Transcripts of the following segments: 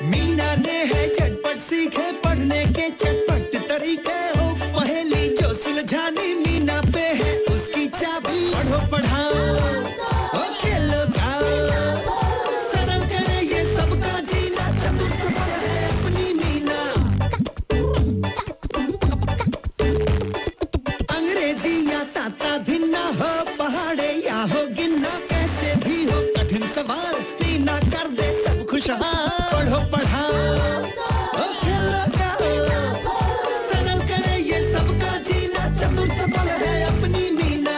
मीना ने है झटपट सीखे पढ़ने के चटपट तरीके हो, पहेली जो सुलझानी मीना पे है उसकी चाबी। पढ़ो पढ़ाओ और खेलो गाओ, सरल करे ये सबका जीना, चतुर है अपनी मीना। अंग्रेजी या ताता भिन्ना हो, पहाड़े या हो गिनना, कैसे भी हो कठिन सवाल मीना कर दे सब खुशहाल। पढ़ो पढ़ाओ और खेलो गाओ, सरल करे ये सबका जीना, चतुर सबल है अपनी मीना।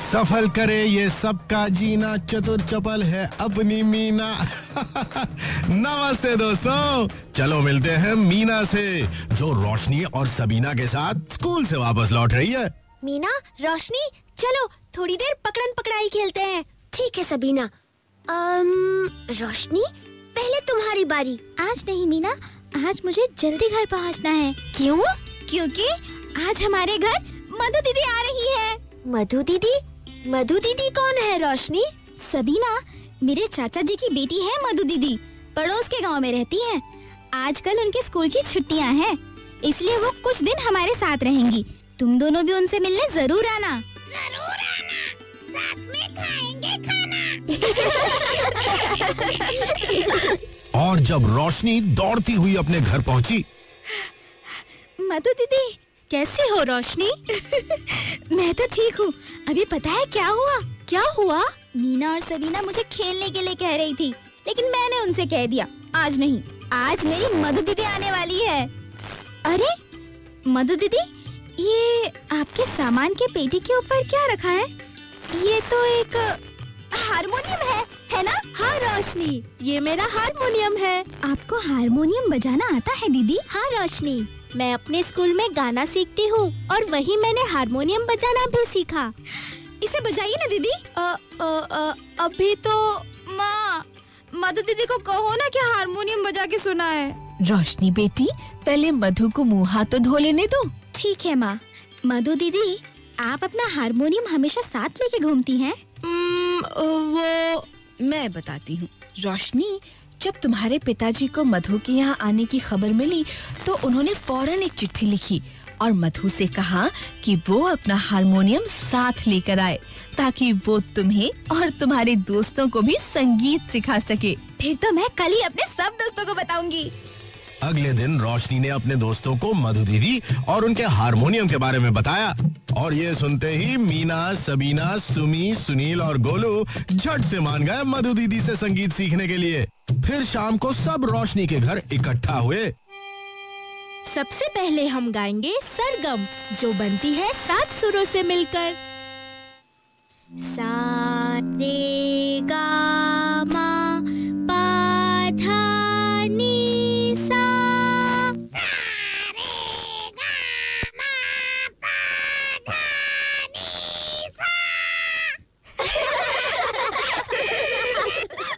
सफल करे ये सबका जीना, चतुर चपल है अपनी मीना। नमस्ते दोस्तों, चलो मिलते हैं मीना से, जो रोशनी और सबीना के साथ स्कूल से वापस लौट रही है। मीना, रोशनी, चलो थोड़ी देर पकड़न पकड़ाई खेलते हैं। ठीक है सबीना। रोशनी, पहले तुम्हारी बारी। आज नहीं मीना, आज मुझे जल्दी घर पहुंचना है। क्यों? क्योंकि आज हमारे घर मधु दीदी आ रही है। मधु दीदी? मधु दीदी कौन है रोशनी? सबीना, मेरे चाचा जी की बेटी है मधु दीदी, पड़ोस के गांव में रहती हैं। आजकल उनके स्कूल की छुट्टियां हैं, इसलिए वो कुछ दिन हमारे साथ रहेंगी। तुम दोनों भी उनसे मिलने जरूर आना। जरूर आना, साथ में खाएंगे खाना। और जब रोशनी दौड़ती हुई अपने घर पहुंची। मधु दीदी, कैसी हो रोशनी? मैं तो ठीक हूँ। अभी पता है क्या हुआ? क्या हुआ? मीना और सबीना मुझे खेलने के लिए कह रही थी, लेकिन मैंने उनसे कह दिया आज नहीं, आज मेरी मधु दीदी आने वाली है। अरे मधु दीदी, ये आपके सामान के पेटी के ऊपर क्या रखा है? ये तो एक हारमोनियम है ना? हाँ रोशनी, ये मेरा हारमोनियम है। आपको हारमोनियम बजाना आता है दीदी? हाँ रोशनी, मैं अपने स्कूल में गाना सीखती हूँ और वहीं मैंने हारमोनियम बजाना भी सीखा। इसे बजाइए ना दीदी। अभी तो माँ, मधु दीदी को कहो ना कि हारमोनियम बजा के सुनाए। रोशनी बेटी, पहले मधु को मुँह हाथ तो धो लेने दो। ठीक है माँ। मधु दीदी, आप अपना हारमोनियम हमेशा साथ लेके घूमती हैं? वो मैं बताती हूँ रोशनी, जब तुम्हारे पिताजी को मधु के यहाँ आने की खबर मिली तो उन्होंने फौरन एक चिट्ठी लिखी और मधु से कहा कि वो अपना हारमोनियम साथ लेकर आए, ताकि वो तुम्हें और तुम्हारे दोस्तों को भी संगीत सिखा सके। फिर तो मैं कल ही अपने सब दोस्तों को बताऊंगी। अगले दिन रोशनी ने अपने दोस्तों को मधु दीदी और उनके हारमोनियम के बारे में बताया, और ये सुनते ही मीना, सबीना, सुमी, सुनील और गोलू झट से मान गए मधु दीदी से संगीत सीखने के लिए। फिर शाम को सब रोशनी के घर इकट्ठा हुए। सबसे पहले हम गाएंगे सरगम, जो बनती है 7 सुरों से मिलकर। सा रे गा मा पा धा नी सा।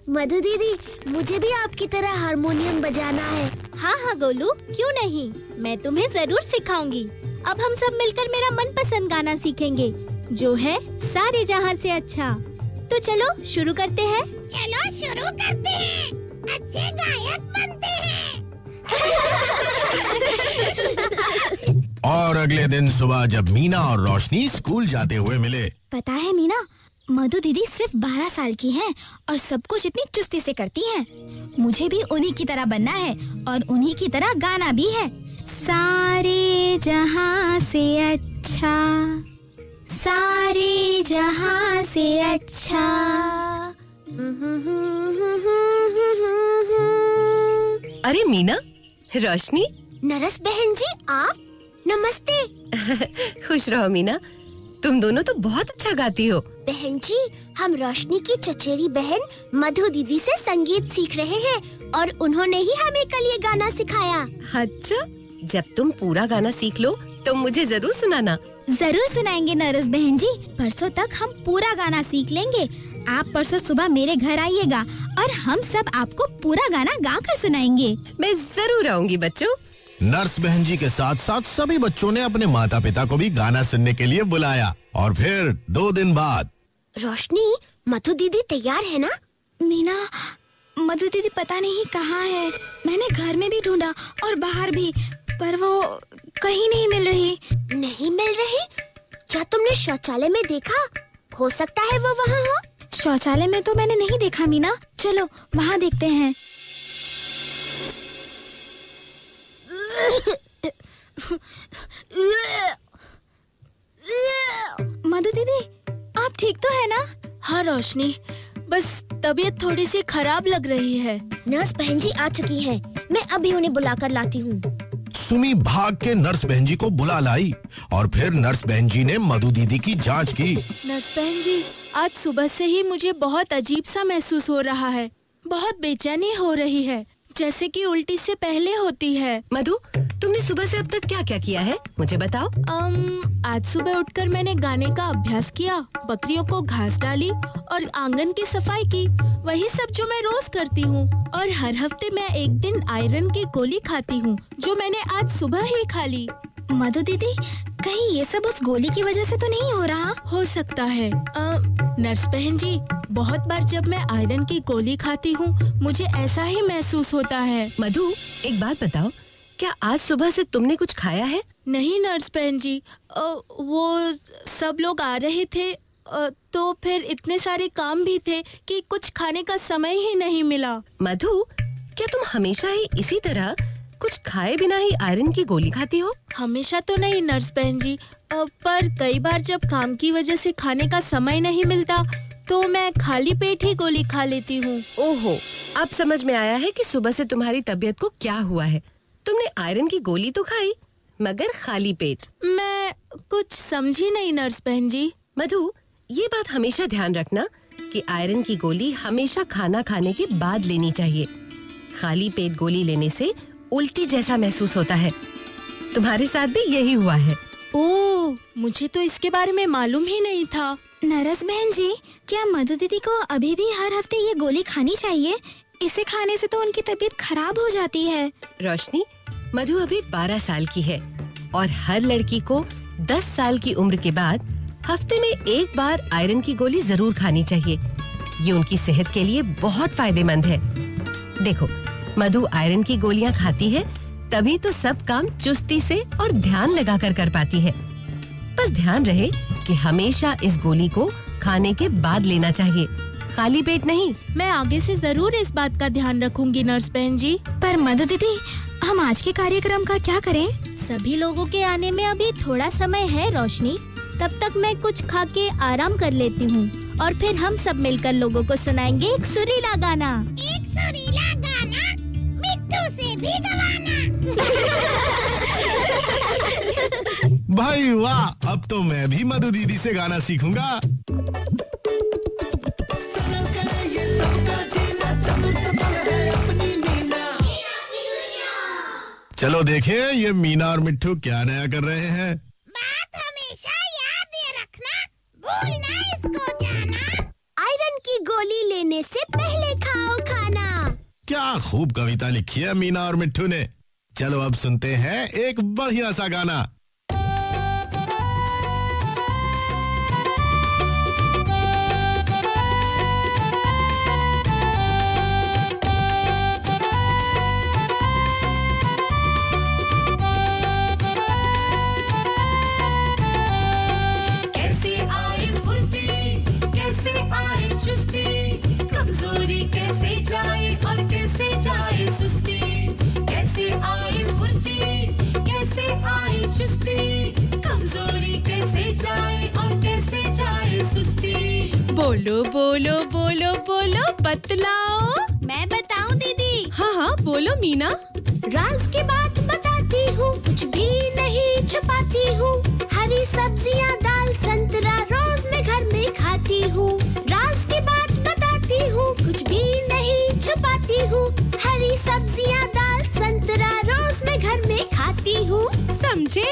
मधु दीदी, मुझे भी आपकी तरह हारमोनियम बजाना है। हाँ गोलू, क्यों नहीं, मैं तुम्हें जरूर सिखाऊंगी। अब हम सब मिलकर मेरा मनपसंद गाना सीखेंगे, जो है सारे जहां से अच्छा। तो चलो शुरू करते हैं। चलो शुरू करते हैं, अच्छे गायक बनते हैं। और अगले दिन सुबह जब मीना और रोशनी स्कूल जाते हुए मिले। पता है मीना, मधु दीदी सिर्फ 12 साल की हैं और सब कुछ इतनी चुस्ती से करती हैं। मुझे भी उन्हीं की तरह बनना है और उन्हीं की तरह गाना भी है। सारे जहां से अच्छा, सारे जहां से अच्छा। अरे मीना, रोशनी। नरस बहन जी, आप? नमस्ते। खुश रहो मीना, तुम दोनों तो बहुत अच्छा गाती हो। बहन जी, हम रोशनी की चचेरी बहन मधु दीदी से संगीत सीख रहे हैं और उन्होंने ही हमें कल ये गाना सिखाया। अच्छा, जब तुम पूरा गाना सीख लो तो मुझे जरूर सुनाना। जरूर सुनाएंगे नरस बहन जी, परसों तक हम पूरा गाना सीख लेंगे। आप परसों सुबह मेरे घर आइएगा और हम सब आपको पूरा गाना गा कर सुनाएंगे। मैं जरूर आऊंगी बच्चों। नर्स बहन जी के साथ साथ सभी बच्चों ने अपने माता पिता को भी गाना सुनने के लिए बुलाया। और फिर 2 दिन बाद रोशनी, मधु दीदी तैयार है ना? मीना, मधु दीदी पता नहीं कहाँ है। मैंने घर में भी ढूंढा और बाहर भी, पर वो कहीं नहीं मिल रही। नहीं मिल रही? क्या तुमने शौचालय में देखा? हो सकता है वो वहाँ हो। शौचालय में तो मैंने नहीं देखा मीना, चलो वहाँ देखते हैं। मधु दीदी, आप ठीक तो है ना? हाँ रोशनी, बस तबीयत थोड़ी सी खराब लग रही है। नर्स बहन जी आ चुकी है, मैं अभी उन्हें बुलाकर लाती हूँ। सुमी भाग के नर्स बहन जी को बुला लाई और फिर नर्स बहन जी ने मधु दीदी की जांच की। नर्स बहन जी, आज सुबह से ही मुझे बहुत अजीब सा महसूस हो रहा है। बहुत बेचैनी हो रही है, जैसे कि उल्टी से पहले होती है। मधु, तुमने सुबह से अब तक क्या क्या किया है, मुझे बताओ। आज सुबह उठकर मैंने गाने का अभ्यास किया, बकरियों को घास डाली और आंगन की सफाई की। वही सब जो मैं रोज करती हूँ। और हर हफ्ते मैं एक दिन आयरन की गोली खाती हूँ, जो मैंने आज सुबह ही खा ली। मधु दीदी, कहीं ये सब उस गोली की वजह से तो नहीं हो रहा? हो सकता है। नर्स बहन जी, बहुत बार जब मैं आयरन की गोली खाती हूँ, मुझे ऐसा ही महसूस होता है। मधु, एक बात बताओ, क्या आज सुबह से तुमने कुछ खाया है? नहीं नर्स बहन जी, वो सब लोग आ रहे थे, तो फिर इतने सारे काम भी थे कि कुछ खाने का समय ही नहीं मिला। मधु, क्या तुम हमेशा ही इसी तरह कुछ खाए बिना ही आयरन की गोली खाती हो? हमेशा तो नहीं नर्स बहन जी, पर कई बार जब काम की वजह से खाने का समय नहीं मिलता, तो मैं खाली पेट ही गोली खा लेती हूँ। ओहो, अब समझ में आया है कि सुबह से तुम्हारी तबीयत को क्या हुआ है। तुमने आयरन की गोली तो खाई, मगर खाली पेट। मैं कुछ समझी नहीं नर्स बहन जी। मधु, ये बात हमेशा ध्यान रखना कि आयरन की गोली हमेशा खाना खाने के बाद लेनी चाहिए। खाली पेट गोली लेने से उल्टी जैसा महसूस होता है। तुम्हारे साथ भी यही हुआ है। ओह, मुझे तो इसके बारे में मालूम ही नहीं था। नरस बहन जी, क्या मधु दीदी को अभी भी हर हफ्ते ये गोली खानी चाहिए? इसे खाने से तो उनकी तबीयत खराब हो जाती है। रोशनी, मधु अभी 12 साल की है और हर लड़की को 10 साल की उम्र के बाद हफ्ते में एक बार आयरन की गोली जरूर खानी चाहिए। ये उनकी सेहत के लिए बहुत फायदेमंद है। देखो, मधु आयरन की गोलियां खाती है, तभी तो सब काम चुस्ती से और ध्यान लगाकर कर पाती है। बस ध्यान रहे कि हमेशा इस गोली को खाने के बाद लेना चाहिए, खाली पेट नहीं। मैं आगे से जरूर इस बात का ध्यान रखूंगी नर्स बहन जी। पर मधु दीदी, हम आज के कार्यक्रम का क्या करें? सभी लोगों के आने में अभी थोड़ा समय है रोशनी, तब तक मैं कुछ खा के आराम कर लेती हूँ और फिर हम सब मिलकर लोगों को सुनाएंगे एक सुरीला गाना। एक सुरीला गाना, मिट्टू से भी गवाना। भाई वाह, अब तो मैं भी मधु दीदी से गाना सीखूंगा। चलो देखें ये मीना और मिट्टू क्या नया कर रहे हैं। बात हमेशा याद ये रखना, भूलना इसको जाना। आयरन की गोली लेने से पहले खाओ खाना। क्या खूब कविता लिखी है मीना और मिट्टू ने। चलो अब सुनते हैं एक बढ़िया सा गाना। बोलो बोलो बोलो बोलो बतलाओ। मैं बताऊं दीदी? हाँ हाँ बोलो मीना। राज की बात बताती हूँ, कुछ भी नहीं छुपाती हूँ। हरी सब्जियाँ, दाल, संतरा रोज मैं घर में खाती हूँ। राज की बात बताती हूँ, कुछ भी नहीं छुपाती हूँ। हरी सब्जियाँ, दाल, संतरा रोज मैं घर में खाती हूँ। समझे?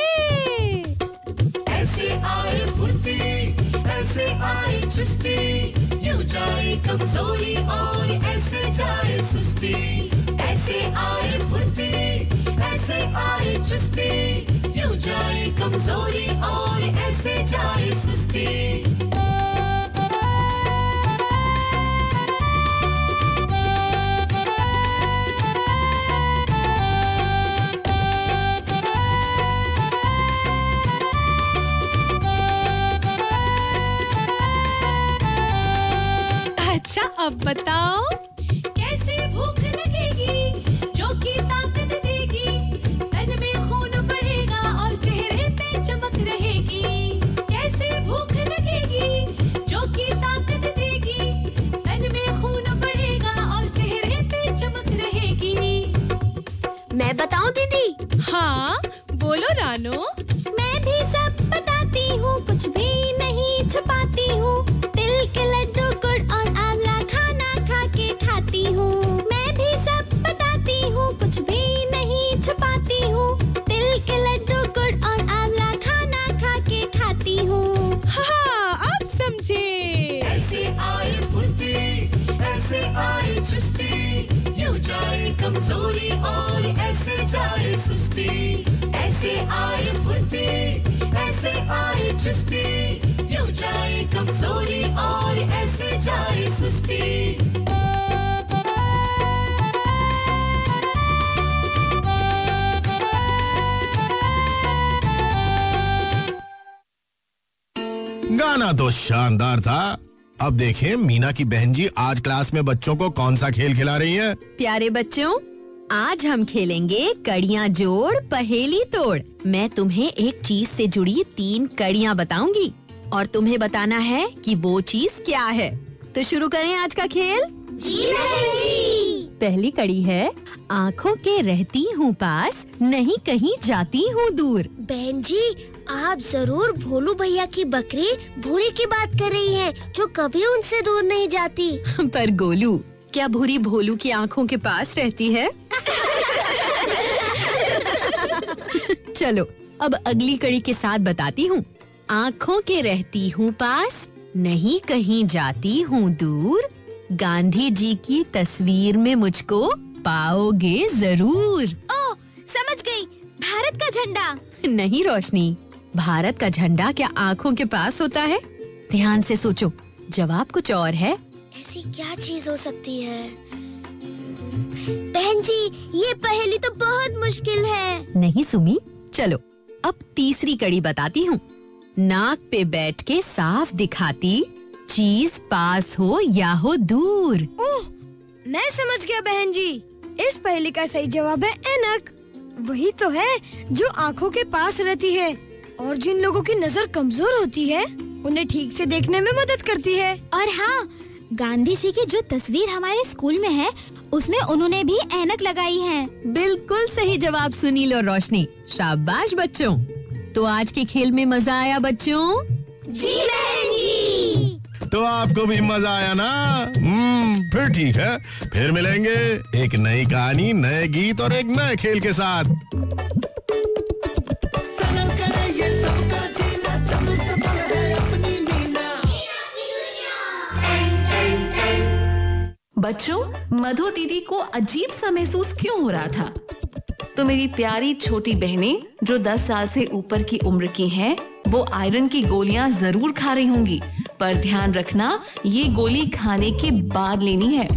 ऐसे आए फुर्ती, ऐसे आए चुस्ती, यूं जाए कमजोरी और ऐसे जाए सुस्ती। ऐसे आए फुर्ती, ऐसे आए कमजोरी और ऐसे जाए सुस्ती। अच्छा अब बताओ कैसे भूख लगेगी जो कि ताकत देगी, तन में खून बढ़ेगा और चेहरे पे चमक रहेगी। कैसे भूख लगेगी जो कि ताकत देगी, तन में खून बढ़ेगा और चेहरे पे चमक रहेगी। मैं बताऊं दीदी? हाँ बोलो रानो। मैं भी सब बताती हूँ, कुछ भी नहीं छुपाती हूँ। तिल के लड्डू गुड़ और आंवला खाना खा के खाती हूँ। मैं भी सब बताती हूँ, कुछ भी नहीं छुपाती हूँ। तिल के लड्डू गुड़ और आंवला खाना खा के खाती हूँ। हाँ अब समझे। ऐसे आए फुर्ती, ऐसे आए चुस्ती, यूं जाए कमजोरी और ऐसे जाए सुस्ती। ऐसे आए फुर्ती, ऐसे आए चुस्ती, यूं जाए कमजोरी और ऐसे जाए सुस्ती। गाना तो शानदार था। अब देखें मीना की बहन जी आज क्लास में बच्चों को कौन सा खेल खिला रही है। प्यारे बच्चों, आज हम खेलेंगे कड़ियाँ जोड़ पहेली तोड़। मैं तुम्हें एक चीज से जुड़ी 3 कड़ियाँ बताऊंगी और तुम्हें बताना है कि वो चीज क्या है। तो शुरू करें आज का खेल। जी बहन जी। पहली कड़ी है, आँखों के रहती हूँ पास, नहीं कहीं जाती हूँ दूर। बहन जी, आप जरूर भोलू भैया की बकरी भूरी की बात कर रही हैं, जो कभी उनसे दूर नहीं जाती। पर गोलू, क्या भूरी भोलू की आँखों के पास रहती है? चलो अब अगली कड़ी के साथ बताती हूँ। आँखों के रहती हूँ पास, नहीं कहीं जाती हूँ दूर। गांधी जी की तस्वीर में मुझको पाओगे जरूर। ओह, समझ गई, भारत का झंडा। नहीं रोशनी, भारत का झंडा क्या आँखों के पास होता है? ध्यान से सोचो, जवाब कुछ और है। ऐसी क्या चीज हो सकती है? बहन जी, ये पहेली तो बहुत मुश्किल है। नहीं सुमी, चलो अब तीसरी कड़ी बताती हूँ। नाक पे बैठ के साफ दिखाती, चीज पास हो या हो दूर। ओह, मैं समझ गया बहन जी। इस पहेली का सही जवाब है ऐनक। वही तो है जो आँखों के पास रहती है और जिन लोगों की नजर कमजोर होती है उन्हें ठीक से देखने में मदद करती है। और हाँ, गांधी जी की जो तस्वीर हमारे स्कूल में है, उसमें उन्होंने भी ऐनक लगाई है। बिल्कुल सही जवाब सुनील और रोशनी। शाबाश बच्चों। तो आज के खेल में मजा आया बच्चों? जी बहन जी। तो आपको भी मजा आया ना? फिर ठीक है, फिर मिलेंगे एक नई कहानी, नए गीत और एक नए खेल के साथ। सरल करे ये सबका जीना, चमक पल है अपनी मीना। बच्चों, मधु दीदी को अजीब सा महसूस क्यों हो रहा था? तो मेरी प्यारी छोटी बहनें जो 10 साल से ऊपर की उम्र की हैं, वो आयरन की गोलियां जरूर खा रही होंगी, पर ध्यान रखना ये गोली खाने के बाद लेनी है।